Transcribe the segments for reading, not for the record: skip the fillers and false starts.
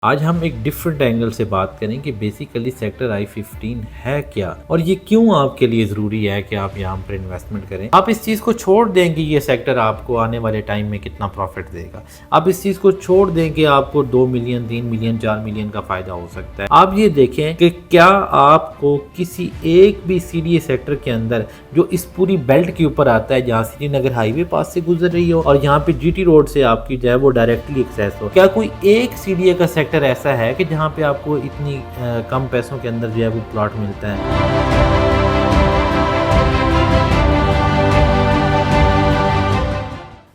आज हम एक डिफरेंट एंगल से बात करें कि बेसिकली सेक्टर I-15 है क्या और ये क्यों आपके लिए ज़रूरी है कि आप यहाँ पर इन्वेस्टमेंट करें। आप इस चीज़ को छोड़ दें कि ये सेक्टर आपको आने वाले टाइम में कितना प्रॉफिट देगा। आप इस चीज़ को छोड़ दें कि आपको 2 मिलियन 3 मिलियन 4 मिलियन का फ़ायदा हो सकता है। आप ये देखें कि क्या आपको किसी एक भी CDA सेक्टर के अंदर जो इस पूरी बेल्ट के ऊपर आता है, जहाँ श्रीनगर हाईवे पास से गुजर रही हो और यहाँ पे GT रोड से आपकी जो है वो डायरेक्टली एक्सेस हो, क्या कोई एक CDA का सेक्टर ऐसा है कि जहां पे आपको इतनी कम पैसों के अंदर जो है वो प्लॉट मिलता है।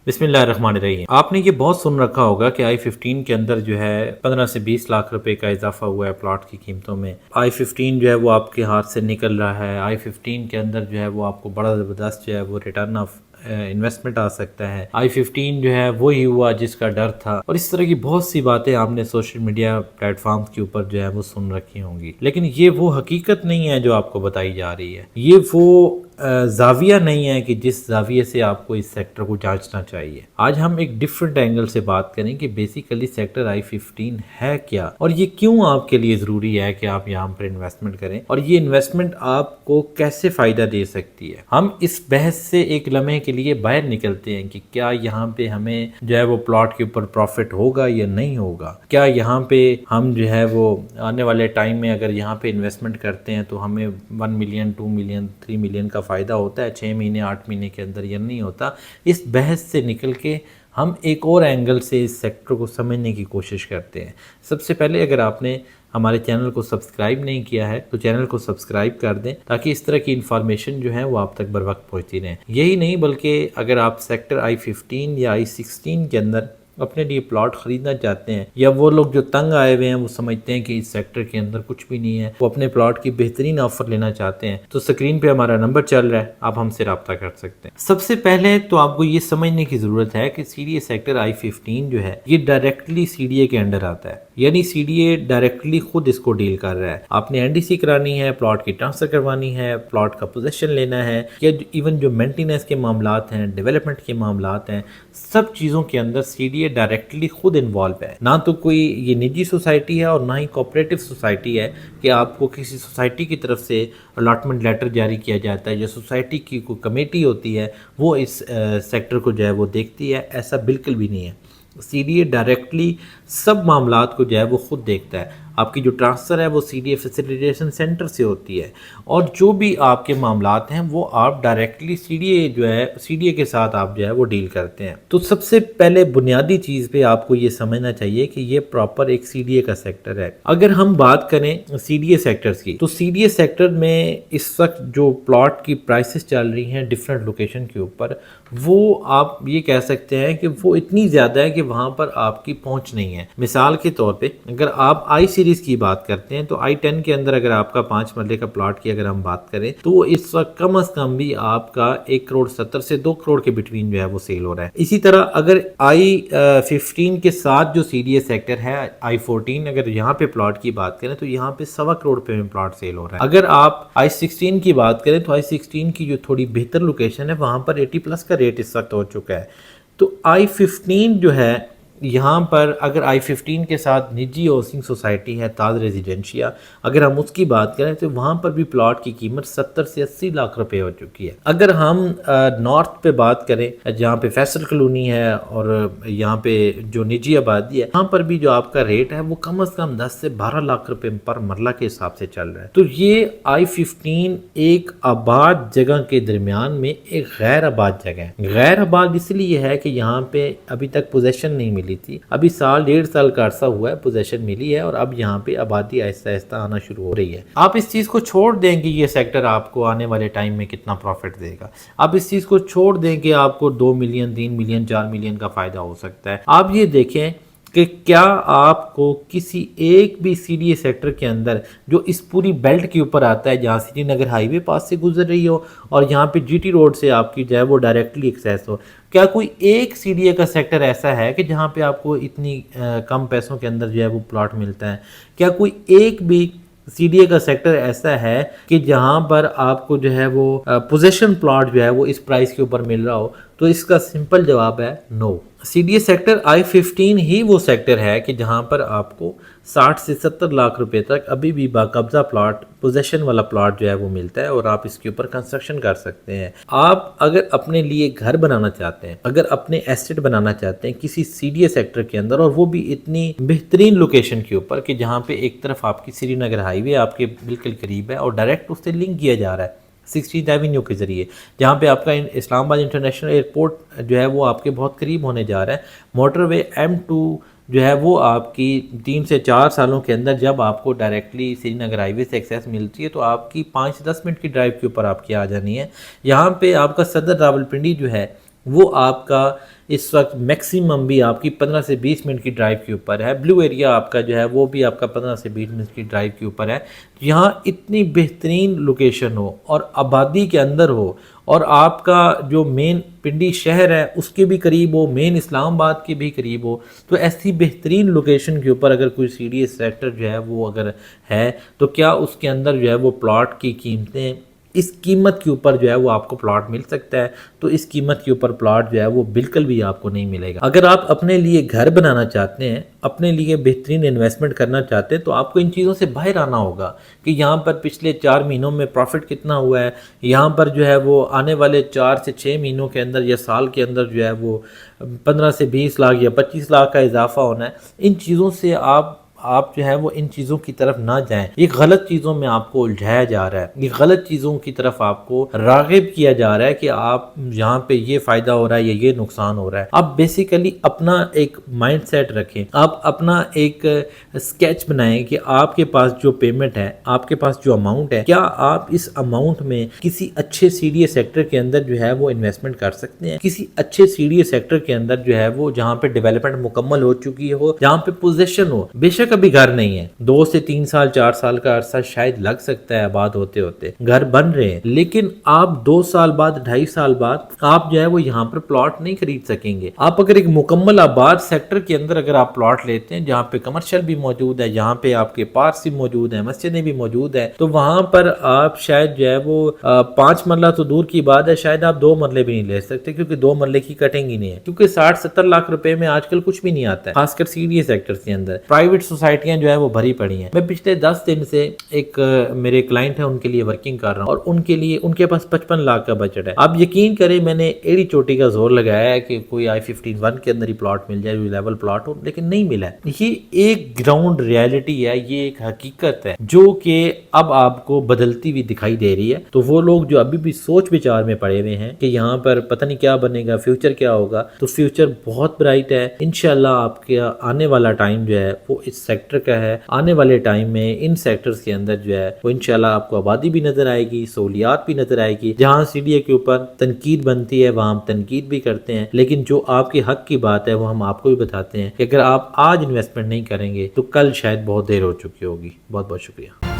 बिस्मिल्लाहिर्रहमानिर्रहीम। आपने ये बहुत सुन रखा होगा कि I-15 के अंदर जो है 15 से 20 लाख रुपए का इजाफा हुआ है प्लॉट की कीमतों में। I-15 जो है वो आपके हाथ से निकल रहा है। I-15 के अंदर जो है वो आपको बड़ा ज़बरदस्त जो है वो रिटर्न ऑफ इन्वेस्टमेंट आ सकता है। I-15 जो है वही हुआ जिसका डर था, और इस तरह की बहुत सी बातें आपने सोशल मीडिया प्लेटफॉर्म्स के ऊपर जो है वो सुन रखी होंगी, लेकिन ये वो हकीकत नहीं है जो आपको बताई जा रही है। ये वो जाविया नहीं है कि जिस जाविये से आपको इस सेक्टर को जांचना चाहिए। आज हम एक डिफरेंट एंगल से बात करें कि बेसिकली सेक्टर I-15 है क्या और ये क्यों आपके लिए ज़रूरी है कि आप यहाँ पर इन्वेस्टमेंट करें, और ये इन्वेस्टमेंट आपको कैसे फ़ायदा दे सकती है। हम इस बहस से एक लम्हे के लिए बाहर निकलते हैं कि क्या यहाँ पे हमें जो है वो प्लॉट के ऊपर प्रॉफिट होगा या नहीं होगा। क्या यहाँ पे हम जो है वो आने वाले टाइम में अगर यहाँ पे इन्वेस्टमेंट करते हैं तो हमें 1 मिलियन 2 मिलियन 3 मिलियन का फ़ायदा होता है 6 महीने 8 महीने के अंदर, या नहीं होता। इस बहस से निकल के हम एक और एंगल से इस सेक्टर को समझने की कोशिश करते हैं। सबसे पहले अगर आपने हमारे चैनल को सब्सक्राइब नहीं किया है तो चैनल को सब्सक्राइब कर दें, ताकि इस तरह की इन्फॉर्मेशन जो है वो आप तक बर वक्त पहुँचती रहें। यही नहीं बल्कि अगर आप सेक्टर I-15 या I-16 के अंदर अपने लिए प्लॉट खरीदना चाहते हैं, या वो लोग जो तंग आए हुए हैं वो समझते हैं कि इस सेक्टर के अंदर कुछ भी नहीं है, वो अपने प्लॉट की बेहतरीन ऑफर लेना चाहते हैं, तो स्क्रीन पे हमारा नंबर चल रहा है, आप हमसे रब्ता कर सकते हैं। सबसे पहले तो आपको ये समझने की ज़रूरत है कि CDA सेक्टर I-15 जो है ये डायरेक्टली CDA के अंडर आता है, यानी CDA डायरेक्टली खुद इसको डील कर रहा है। आपने NDC करानी है, प्लॉट की ट्रांसफर करवानी है, प्लॉट का पोजेशन लेना है, या इवन जो मेंटेनेंस के मामलात हैं, डेवलपमेंट के मामलात हैं, सब चीज़ों के अंदर CDA डायरेक्टली खुद इन्वॉल्व है। ना तो कोई ये निजी सोसाइटी है और ना ही कोऑपरेटिव सोसाइटी है कि आपको किसी सोसाइटी की तरफ से अलॉटमेंट लेटर जारी किया जाता है, जो सोसाइटी की कोई कमेटी होती है वो इस सेक्टर को जो है वो देखती है। ऐसा बिल्कुल भी नहीं है। CDA डायरेक्टली सब मामलात को जो है वो खुद देखता है। आपकी जो ट्रांसफ़र है वो CDA फैसिलिटेशन सेंटर से होती है, और जो भी आपके मामलात हैं वो आप डायरेक्टली CDA के साथ आप जो है वो डील करते हैं। तो सबसे पहले बुनियादी चीज़ पे आपको ये समझना चाहिए कि ये प्रॉपर एक CDA का सेक्टर है। अगर हम बात करें CDA सेक्टर्स की, तो CDA सेक्टर में इस वक्त जो प्लॉट की प्राइसेस चल रही हैं डिफरेंट लोकेशन के ऊपर, वो आप ये कह सकते हैं कि वो इतनी ज़्यादा है कि वहाँ पर आपकी पहुँच नहीं है। मिसाल के तौर पे अगर आप I सीरीज़ की बात करते हैं तो I-10 के अंदर अगर आपका 5 मरले का प्लॉट की अगर हम बात करें तो इस वक्त कम अज़ कम भी आपका 1,70 से 2 करोड़ के बिटवीन जो है वो सेल हो रहा है। इसी तरह अगर I-15 के साथ जो CDA सेक्टर है I-14, अगर यहाँ पे प्लॉट की बात करें तो यहाँ पे 1.25 करोड़ पे में प्लॉट सेल हो रहा है। अगर आप I-16 की बात करें तो I-16 की जो थोड़ी बेहतर लोकेशन है वहाँ पर 80+ का रेट इस वक्त हो चुका है। तो I-15 जो है यहाँ पर अगर I-15 के साथ निजी हाउसिंग सोसाइटी है ताज रेजिडेंशिया, अगर हम उसकी बात करें तो वहाँ पर भी प्लॉट की कीमत 70 से 80 लाख रुपए हो चुकी है। अगर हम नॉर्थ पे बात करें जहाँ पे फैसल कॉलोनी है और यहाँ पे जो निजी आबादी है, वहाँ पर भी जो आपका रेट है वो कम से कम 10 से 12 लाख रुपए पर मरला के हिसाब से चल रहा है। तो ये I-15 एक आबाद जगह के दरमियान में एक गैर आबाद जगह है। गैर आबाद इसलिए है कि यहाँ पे अभी तक पोजेशन नहीं मिली थी, अभी साल 1.5 साल का अरसा हुआ है पोजेशन मिली है, और अब यहाँ पे आबादी आहिस्ता आहिस्ता आना शुरू हो रही है। आप इस चीज़ को छोड़ दें कि ये सेक्टर आपको आने वाले टाइम में कितना प्रॉफिट देगा। आप इस चीज़ को छोड़ दें कि आपको 2 मिलियन 3 मिलियन 4 मिलियन का फ़ायदा हो सकता है। आप ये देखें कि क्या आपको किसी एक भी CDA सेक्टर के अंदर जो इस पूरी बेल्ट के ऊपर आता है, जहाँ श्रीनगर हाईवे पास से गुजर रही हो और यहाँ पे GT रोड से आपकी जो है वो डायरेक्टली एक्सेस हो, क्या कोई एक CDA का सेक्टर ऐसा है कि जहाँ पे आपको इतनी कम पैसों के अंदर जो है वो प्लॉट मिलता है? क्या कोई एक भी CDA का सेक्टर ऐसा है कि जहां पर आपको जो है वो पोजेशन प्लॉट जो है वो इस प्राइस के ऊपर मिल रहा हो? तो इसका सिंपल जवाब है नो। CDA सेक्टर I-15 ही वो सेक्टर है कि जहां पर आपको 60 से 70 लाख रुपए तक अभी भी बाकब्जा प्लॉट, पोजेशन वाला प्लॉट जो है वो मिलता है और आप इसके ऊपर कंस्ट्रक्शन कर सकते हैं। आप अगर अपने लिए घर बनाना चाहते हैं, अगर अपने एस्टेट बनाना चाहते हैं किसी CDA सेक्टर के अंदर, और वो भी इतनी बेहतरीन लोकेशन के ऊपर कि जहाँ पे एक तरफ आपकी श्रीनगर हाईवे आपके बिल्कुल करीब है और डायरेक्ट उससे लिंक किया जा रहा है 16th एवेन्यू के ज़रिए, जहाँ पे आपका इस्लामाबाद इंटरनेशनल एयरपोर्ट जो है वो आपके बहुत करीब होने जा रहा है। मोटरवे M2 जो है वो आपकी 3 से 4 सालों के अंदर जब आपको डायरेक्टली श्रीनगर हाईवे से एक्सेस मिलती है तो आपकी 5 से 10 मिनट की ड्राइव के ऊपर आपकी आ जानी है। यहाँ पे आपका सदर रावलपिंडी जो है वो आपका इस वक्त मैक्सिमम भी आपकी 15 से 20 मिनट की ड्राइव के ऊपर है। ब्लू एरिया आपका जो है वो भी आपका 15 से 20 मिनट की ड्राइव के ऊपर है। यहाँ इतनी बेहतरीन लोकेशन हो और आबादी के अंदर हो और आपका जो मेन पिंडी शहर है उसके भी करीब हो, मेन इस्लामाबाद के भी करीब हो, तो ऐसी बेहतरीन लोकेशन के ऊपर अगर कोई CDA सेक्टर जो है वो अगर है तो क्या उसके अंदर जो है वो प्लॉट की कीमतें इस कीमत के ऊपर जो है वो आपको प्लॉट मिल सकता है? तो इस कीमत के ऊपर प्लॉट जो है वो बिल्कुल भी आपको नहीं मिलेगा। अगर आप अपने लिए घर बनाना चाहते हैं, अपने लिए बेहतरीन इन्वेस्टमेंट करना चाहते हैं, तो आपको इन चीज़ों से बाहर आना होगा कि यहाँ पर पिछले 4 महीनों में प्रॉफिट कितना हुआ है, यहाँ पर जो है वो आने वाले 4 से 6 महीनों के अंदर या साल के अंदर जो है वो 15 से 20 लाख या 25 लाख का इजाफा होना है। इन चीज़ों से आप जो है वो इन चीज़ों की तरफ ना जाएं। ये गलत चीज़ों में आपको उलझाया जा रहा है, ये गलत चीज़ों की तरफ आपको राग़िब किया जा रहा है कि आप यहाँ पे ये फ़ायदा हो रहा है या ये नुकसान हो रहा है। आप बेसिकली अपना एक माइंड सेट रखें, आप अपना एक स्केच बनाएं कि आपके पास जो पेमेंट है, आपके पास जो अमाउंट है, क्या आप इस अमाउंट में किसी अच्छे CDA सेक्टर के अंदर जो है वो इन्वेस्टमेंट कर सकते हैं, किसी अच्छे CDA सेक्टर के अंदर जो है वो जहाँ पे डेवलपमेंट मुकम्मल हो चुकी हो, जहाँ पे पोजीशन हो। बेशक अभी घर नहीं है, 2 से 3 साल 4 साल का अरसा शायद लग सकता है आबाद होते होते, घर बन रहे हैं, लेकिन आप 2 साल बाद 2.5 साल बाद आप जो है वो यहाँ पर प्लॉट नहीं खरीद सकेंगे। आप अगर एक मुकम्मल आबाद सेक्टर के अंदर अगर आप प्लॉट लेते हैं जहाँ पे कमर्शियल भी मौजूद है, जहाँ पे आपके पार्क्स भी मौजूद है, मस्जिदें भी मौजूद है, तो वहां पर आप शायद जो है वो 5 मरला तो दूर की बात है, शायद आप 2 मरले भी नहीं ले सकते, क्योंकि 2 मरले की कटिंग ही नहीं है, क्योंकि 60-70 लाख रुपए में आजकल कुछ भी नहीं आता है, खासकर CDA सेक्टर के अंदर। प्राइवेट सोसाइटियां जो है वो भरी पड़ी हैं। मैं पिछले 10 दिन से एक मेरे क्लाइंट है उनके लिए वर्किंग कर रहा हूँ और उनके लिए उनके पास 55 लाख का बजट है। आप यकीन करें मैंने एड़ी चोटी का जोर लगाया है कि कोई I-15 के अंदर ही प्लॉट मिल जाए, लेवल प्लॉट हो, लेकिन नहीं मिला है। ये एक ग्राउंड रियलिटी है, ये एक हकीकत है जो कि अब आपको बदलती हुई दिखाई दे रही है। तो वो लोग जो अभी भी सोच विचार में पड़े हुए हैं कि यहाँ पर पता नहीं क्या बनेगा, फ्यूचर क्या होगा, तो फ्यूचर बहुत ब्राइट है। इंशाल्लाह आपके आने वाला टाइम जो है वो इस सेक्टर का है। आने वाले टाइम में इन सेक्टर्स के अंदर जो है वो इंशाल्लाह आपको आबादी भी नजर आएगी, सहूलियात भी नजर आएगी। जहाँ CDA के ऊपर तनकीद बनती है वहाँ हम तनकीद भी करते हैं, लेकिन जो आपके हक की बात है वो हम आपको भी बताते हैं कि अगर आप आज इन्वेस्टमेंट नहीं करेंगे तो कल शायद बहुत देर हो चुकी होगी। बहुत बहुत शुक्रिया।